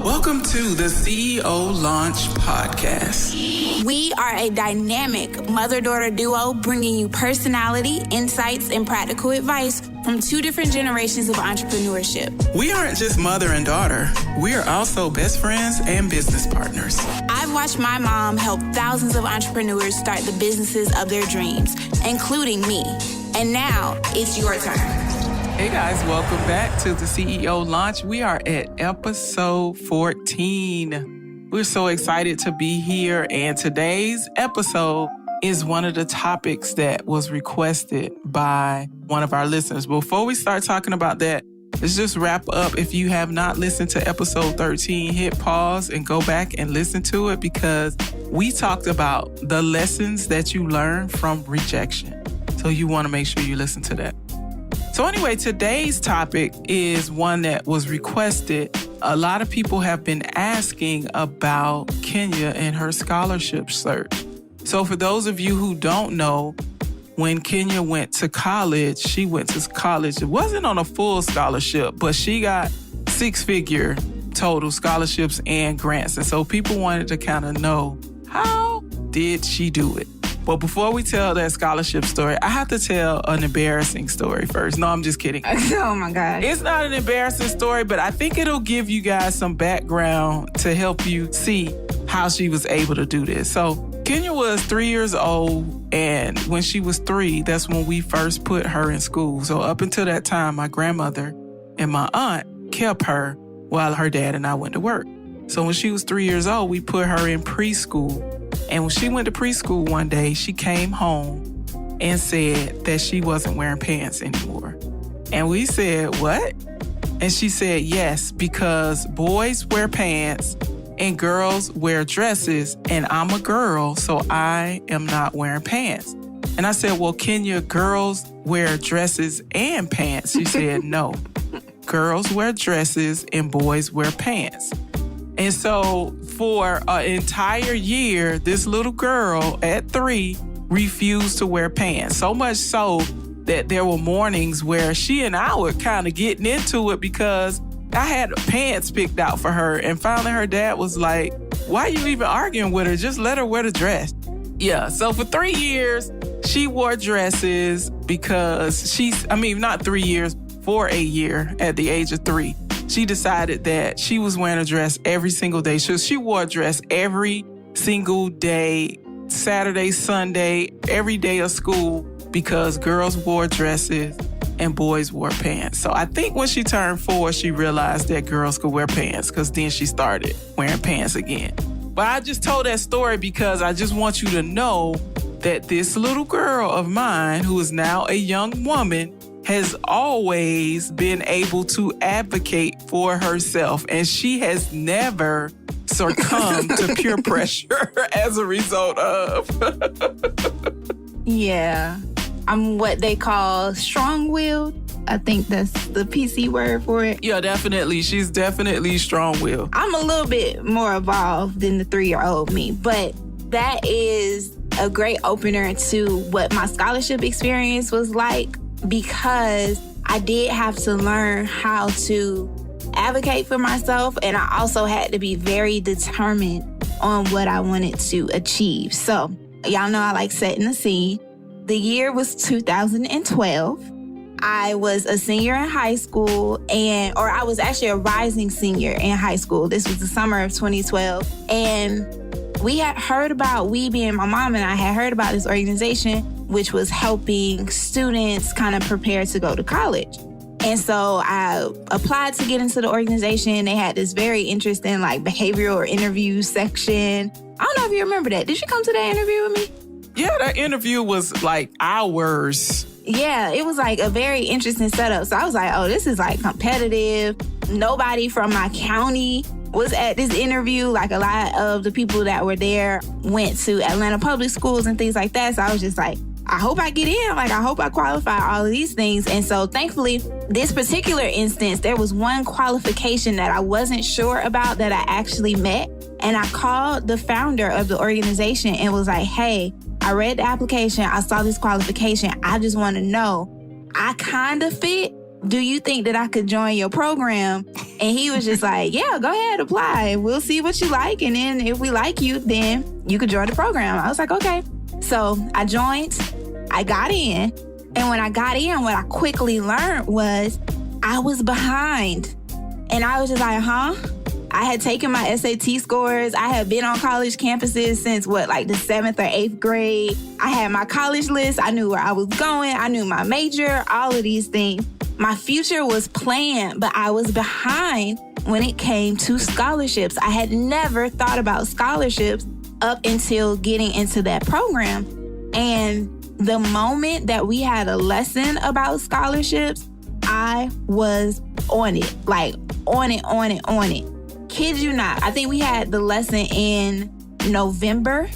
Welcome to the CEO Launch Podcast. We are a dynamic mother-daughter duo bringing you personality, insights, and practical advice from two different generations of entrepreneurship. We aren't just mother and daughter. We are also best friends and business partners. I've watched my mom help thousands of entrepreneurs start the businesses of their dreams, including me. And now it's your turn. Hey guys, welcome back to the CEO Launch. We are at episode 14. We're so excited to be here, and today's episode is one of the topics that was requested by one of our listeners. Before we start talking about that, let's just wrap up. If you have not listened to episode 13, hit pause and go back and listen to it, because we talked about the lessons that you learn from rejection. So you want to make sure you listen to that. So anyway, today's topic is one that was requested. A lot of people have been asking about Kenya and her scholarship search. So for those of you who don't know, when Kenya went to college, she went to college. It wasn't on a full scholarship, but she got 6-figure total scholarships and grants. And so people wanted to kind of know, how did she do it? But before we tell that scholarship story, I have to tell an embarrassing story first. No, I'm just kidding. Oh my God. It's not an embarrassing story, but I think it'll give you guys some background to help you see how she was able to do this. So Kenya was 3 years old, and when she was 3, that's when we first put her in school. So up until that time, my grandmother and my aunt kept her while her dad and I went to work. So when she was 3 years old, we put her in preschool. And when she went to preschool one day, she came home and said that she wasn't wearing pants anymore. And we said, what? And she said, yes, because boys wear pants and girls wear dresses, and I'm a girl, so I am not wearing pants. And I said, well, Kenya, girls wear dresses and pants. She said, no, girls wear dresses and boys wear pants. And so for an entire year, this little girl at 3 refused to wear pants. So much so that there were mornings where she and I were kind of getting into it because I had pants picked out for her. And finally her dad was like, why are you even arguing with her? Just let her wear the dress. Yeah, so for 3 years, she wore dresses because not 3 years, for a year at the age of 3. She decided that she was wearing a dress every single day. So she wore a dress every single day, Saturday, Sunday, every day of school, because girls wore dresses and boys wore pants. So I think when she turned 4, she realized that girls could wear pants, because then she started wearing pants again. But I just told that story because I just want you to know that this little girl of mine, who is now a young woman, has always been able to advocate for herself, and she has never succumbed to peer pressure as a result of. Yeah. I'm what they call strong-willed. I think that's the PC word for it. Yeah, definitely. She's definitely strong-willed. I'm a little bit more evolved than the 3-year-old me, but that is a great opener to what my scholarship experience was like, because I did have to learn how to advocate for myself, and I also had to be very determined on what I wanted to achieve. So, y'all know I like setting the scene. The year was 2012. I was a senior in high school, or I was actually a rising senior in high school. This was the summer of 2012. And we had heard about, my mom and I had heard about this organization, which was helping students kind of prepare to go to college. And so I applied to get into the organization. They had this very interesting behavioral or interview section. I don't know if you remember that. Did you come to that interview with me? Yeah, that interview was hours. Yeah, it was a very interesting setup. So I was like, oh, this is competitive. Nobody from my county was at this interview. A lot of the people that were there went to Atlanta public schools and things like that. So I was just like, I hope I get in. I hope I qualify all of these things. And so thankfully, this particular instance, there was one qualification that I wasn't sure about that I actually met. And I called the founder of the organization and was like, hey, I read the application. I saw this qualification. I just want to know, I kind of fit, do you think that I could join your program? And he was just like, yeah, go ahead, apply. We'll see what you like. And then if we like you, then you could join the program. I was like, okay. So I joined, I got in. And when I got in, what I quickly learned was I was behind. And I was just like, huh? I had taken my SAT scores. I had been on college campuses since the 7th or 8th grade. I had my college list. I knew where I was going. I knew my major, all of these things. My future was planned, but I was behind when it came to scholarships. I had never thought about scholarships up until getting into that program. And the moment that we had a lesson about scholarships, I was on it, on it. Kid you not. I think we had the lesson in November.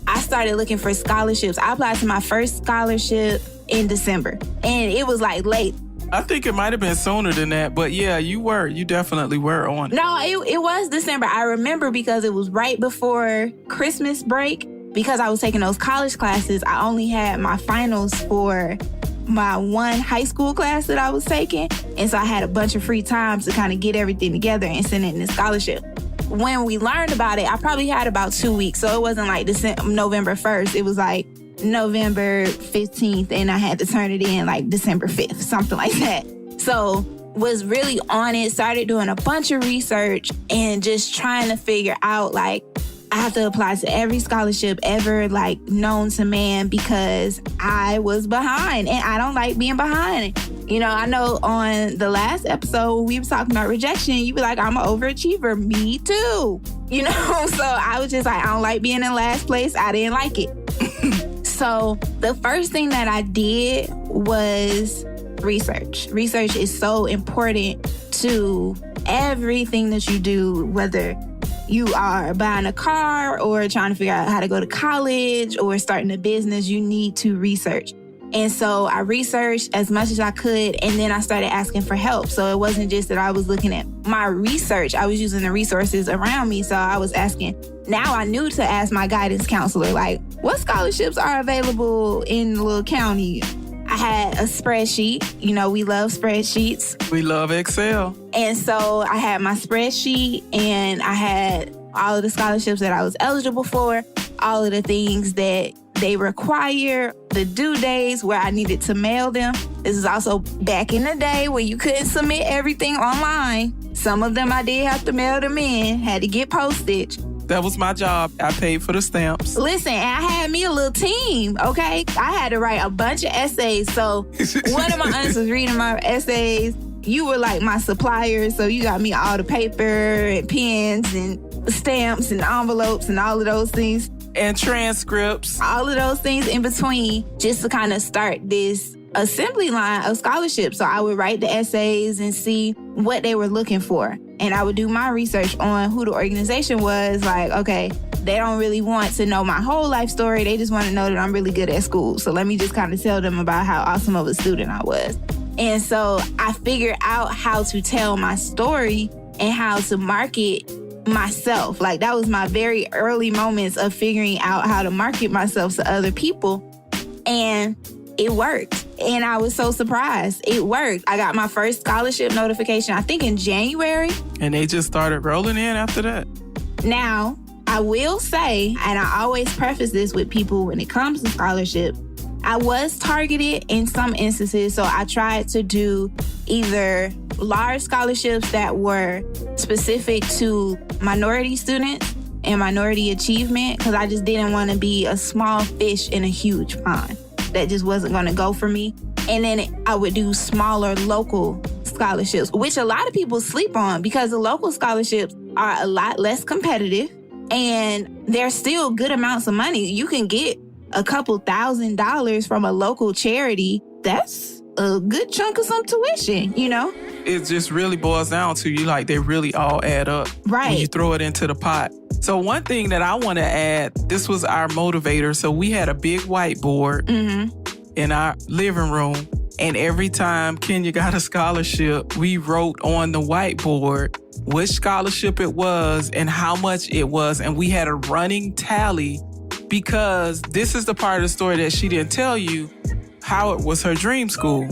I started looking for scholarships. I applied to my first scholarship in December, and it was late. I think it might have been sooner than that, but yeah, you definitely were on it. No, it was December. I remember because it was right before Christmas break. Because I was taking those college classes, I only had my finals for my one high school class that I was taking. And so I had a bunch of free time to kind of get everything together and send it in the scholarship. When we learned about it, I probably had about 2 weeks. So it wasn't November 1st. It was November 15th, and I had to turn it in December 5th, something like that. So was really on it, started doing a bunch of research and just trying to figure out I have to apply to every scholarship ever known to man because I was behind and I don't like being behind. I know on the last episode we were talking about rejection, you be like, I'm an overachiever. Me too. So I was just I don't like being in last place. I didn't like it. So the first thing that I did was research. Research is so important to everything that you do, whether you are buying a car or trying to figure out how to go to college or starting a business, you need to research. And so I researched as much as I could, and then I started asking for help. So it wasn't just that I was looking at my research, I was using the resources around me. So I was asking, now I knew to ask my guidance counselor, what scholarships are available in the little county? I had a spreadsheet. We love spreadsheets. We love Excel. And so I had my spreadsheet and I had all of the scholarships that I was eligible for, all of the things that they require, the due days where I needed to mail them. This is also back in the day where you couldn't submit everything online. Some of them I did have to mail them in, had to get postage. That was my job. I paid for the stamps. Listen, I had me a little team, okay? I had to write a bunch of essays. So one of my aunts was reading my essays. You were my supplier, so you got me all the paper and pens and stamps and envelopes and all of those things. And transcripts. All of those things in between just to kind of start this assembly line of scholarships. So I would write the essays and see what they were looking for. And I would do my research on who the organization was. Okay, they don't really want to know my whole life story. They just want to know that I'm really good at school. So let me just kind of tell them about how awesome of a student I was. And so I figured out how to tell my story and how to market myself. That was my very early moments of figuring out how to market myself to other people. And it worked. And I was so surprised. It worked. I got my first scholarship notification, I think in January. And they just started rolling in after that. Now, I will say, and I always preface this with people when it comes to scholarship, I was targeted in some instances. So I tried to do either large scholarships that were specific to minority students and minority achievement, because I just didn't want to be a small fish in a huge pond. That just wasn't going to go for me. And then I would do smaller local scholarships, which a lot of people sleep on because the local scholarships are a lot less competitive and they're still good amounts of money. You can get a couple $1,000s from a local charity. That's a good chunk of some tuition, It just really boils down to they really all add up. Right. When you throw it into the pot. So one thing that I want to add, this was our motivator. So we had a big whiteboard in our living room. And every time Kenya got a scholarship, we wrote on the whiteboard which scholarship it was and how much it was. And we had a running tally because this is the part of the story that she didn't tell you. Howard was her dream school.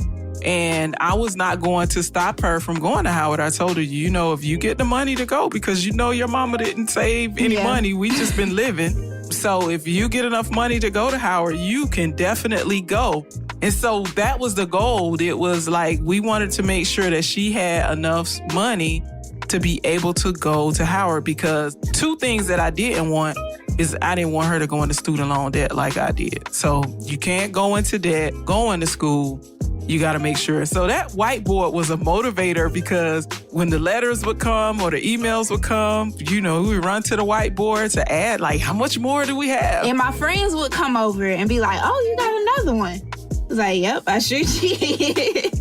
And I was not going to stop her from going to Howard. I told her, you know, if you get the money to go, because you know your mama didn't save any money. We just been living. So if you get enough money to go to Howard, you can definitely go. And so that was the goal. It was like we wanted to make sure that she had enough money to be able to go to Howard, because two things that I didn't want is I didn't want her to go into student loan debt like I did. So you can't go into debt, going to school. You got to make sure. So that whiteboard was a motivator, because when the letters would come or the emails would come, you know, we would run to the whiteboard to add, like, how much more do we have? And my friends would come over and be like, oh, you got another one. I was like, yep, I sure did.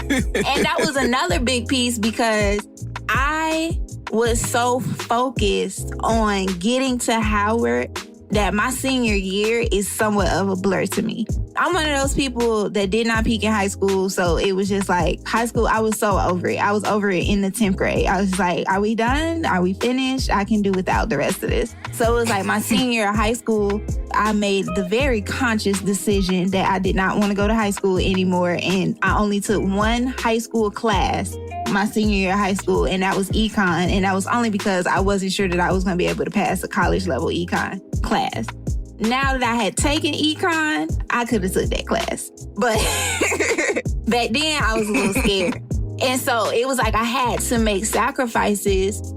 And that was another big piece, because I was so focused on getting to Howard that my senior year is somewhat of a blur to me. I'm one of those people that did not peak in high school, so it was just like high school, I was so over it. I was over it in the 10th grade. I was just like, are we done? Are we finished? I can do without the rest of this. So it was like my senior year of high school, I made the very conscious decision that I did not want to go to high school anymore, and I only took one high school class my senior year of high school, and that was econ, and that was only because I wasn't sure that I was going to be able to pass a college level econ class. Now that I had taken econ, I could have took that class, but back then I was a little scared. And so it was like I had to make sacrifices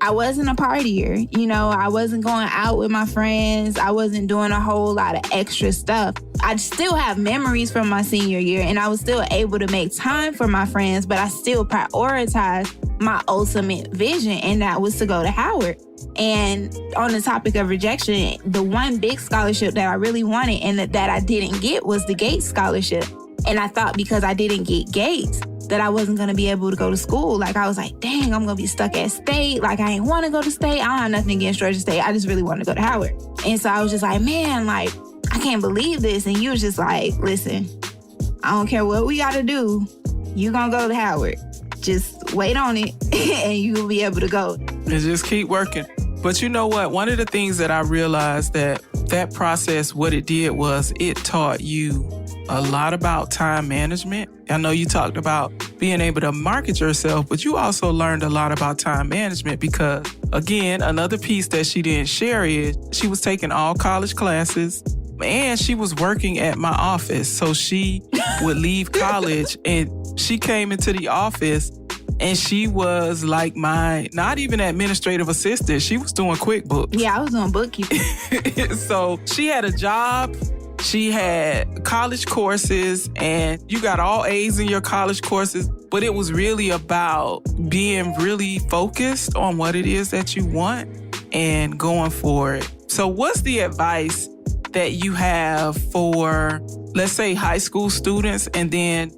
I wasn't a partier, you know, I wasn't going out with my friends. I wasn't doing a whole lot of extra stuff. I still have memories from my senior year, and I was still able to make time for my friends, but I still prioritized my ultimate vision, and that was to go to Howard. And on the topic of rejection, the one big scholarship that I really wanted and that I didn't get was the Gates scholarship. And I thought because I didn't get Gates that I wasn't going to be able to go to school. Like, I was like, dang, I'm going to be stuck at State. Like, I ain't want to go to State. I don't have nothing against Georgia State. I just really want to go to Howard. And so I was just like, man, like, I can't believe this. And you was just like, listen, I don't care what we got to do. You going to go to Howard. Just wait on it and you will be able to go. And just keep working. But you know what? One of the things that I realized that process, what it did was it taught you a lot about time management. I know you talked about being able to market yourself, but you also learned a lot about time management because, again, another piece that she didn't share is she was taking all college classes and she was working at my office. So she would leave college and she came into the office and she was like my, not even administrative assistant. She was doing QuickBooks. Yeah, I was doing bookkeeping. So she had a job. She had college courses and you got all A's in your college courses, but it was really about being really focused on what it is that you want and going for it. So what's the advice that you have for, let's say, high school students, and then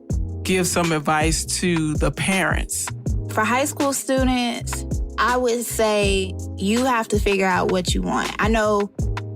give some advice to the parents? For high school students, I would say you have to figure out what you want. I know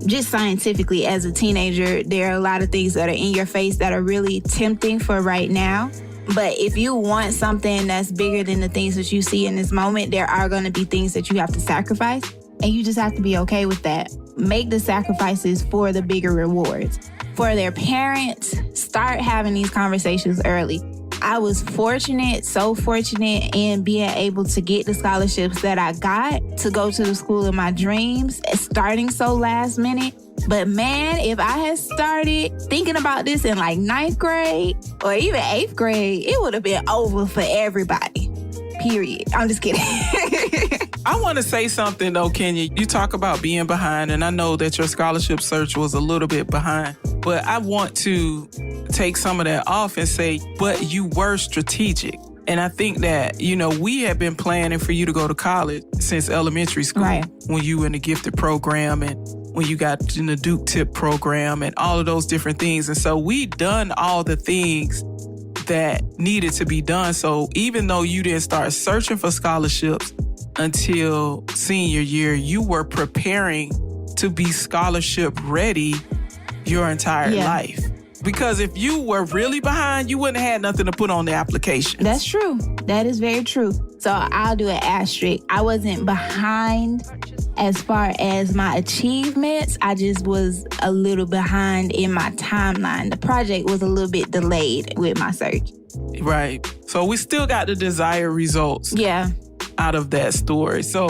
just scientifically as a teenager, there are a lot of things that are in your face that are really tempting for right now. But if you want something that's bigger than the things that you see in this moment, there are going to be things that you have to sacrifice. And you just have to be okay with that. Make the sacrifices for the bigger rewards. For their parents, start having these conversations early. I was fortunate, so fortunate in being able to get the scholarships that I got to go to the school of my dreams, starting so last minute. But man, if I had started thinking about this in like 9th grade or even 8th grade, it would have been over for everybody. Period. I'm just kidding. I want to say something though, Kenya. You talk about being behind, and I know that your scholarship search was a little bit behind, but I want to take some of that off and say, but you were strategic. And I think that, you know, we have been planning for you to go to college since elementary school, right? When you were in the gifted program and when you got in the Duke Tip program and all of those different things. And so we done all the things that needed to be done. So even though you didn't start searching for scholarships until senior year, you were preparing to be scholarship ready your entire life. Because if you were really behind, you wouldn't have had nothing to put on the application. That's true. That is very true. So I'll do an asterisk. I wasn't behind as far as my achievements, I just was a little behind in my timeline. The project was a little bit delayed with my search. Right. So we still got the desired results out of that story. So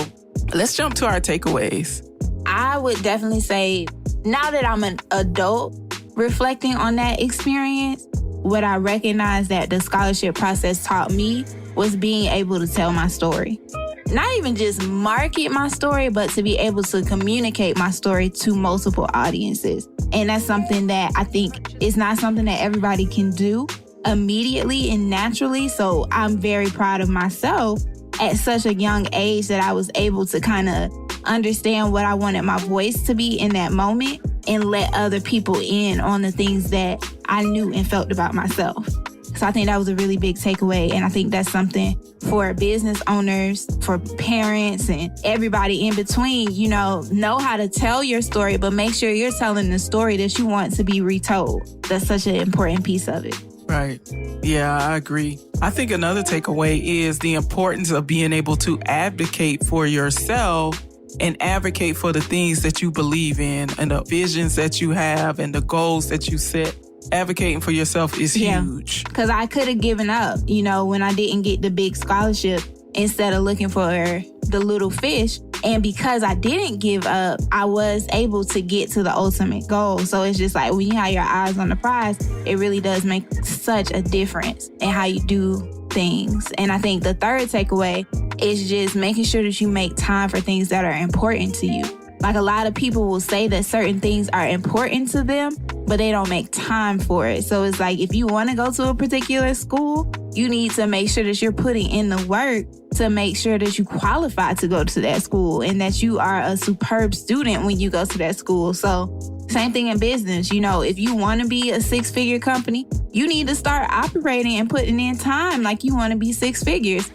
let's jump to our takeaways. I would definitely say, now that I'm an adult reflecting on that experience, what I recognize that the scholarship process taught me was being able to tell my story. Not even just market my story, but to be able to communicate my story to multiple audiences. And that's something that I think is not something that everybody can do immediately and naturally. So I'm very proud of myself at such a young age that I was able to kind of understand what I wanted my voice to be in that moment and let other people in on the things that I knew and felt about myself. So I think that was a really big takeaway. And I think that's something for business owners, for parents, and everybody in between, know how to tell your story, but make sure you're telling the story that you want to be retold. That's such an important piece of it. Right. Yeah, I agree. I think another takeaway is the importance of being able to advocate for yourself and advocate for the things that you believe in and the visions that you have and the goals that you set. Advocating for yourself is huge. Because I could have given up, when I didn't get the big scholarship instead of looking for the little fish. And because I didn't give up, I was able to get to the ultimate goal. So it's just like when you have your eyes on the prize, it really does make such a difference in how you do things. And I think the third takeaway is just making sure that you make time for things that are important to you. Like a lot of people will say that certain things are important to them, but they don't make time for it. So it's like if you want to go to a particular school, you need to make sure that you're putting in the work to make sure that you qualify to go to that school and that you are a superb student when you go to that school. So same thing in business. If you want to be a 6-figure company, you need to start operating and putting in time like you want to be 6 figures.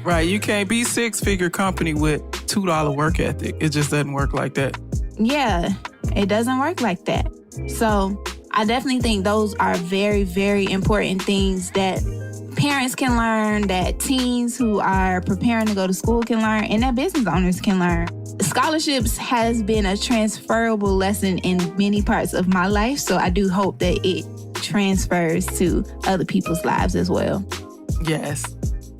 Right. You can't be 6-figure company with $2 work ethic. It just doesn't work like that. Yeah, it doesn't work like that. So I definitely think those are very, very important things that parents can learn, that teens who are preparing to go to school can learn, and that business owners can learn. Scholarships has been a transferable lesson in many parts of my life, so I do hope that it transfers to other people's lives as well. Yes.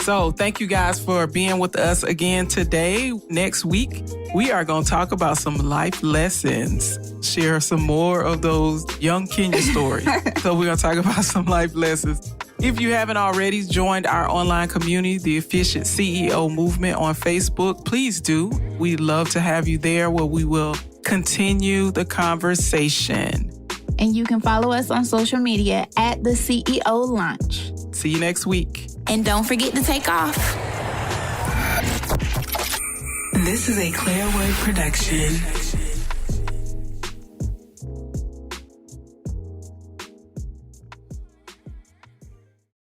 So thank you guys for being with us again today. Next week, we are going to talk about some life lessons, share some more of those young Kenya stories. So we're going to talk about some life lessons. If you haven't already joined our online community, the Efficient CEO Movement on Facebook, please do. We'd love to have you there where we will continue the conversation. And you can follow us on social media at the CEO Launch. See you next week. And don't forget to take off. This is a Clearwood production.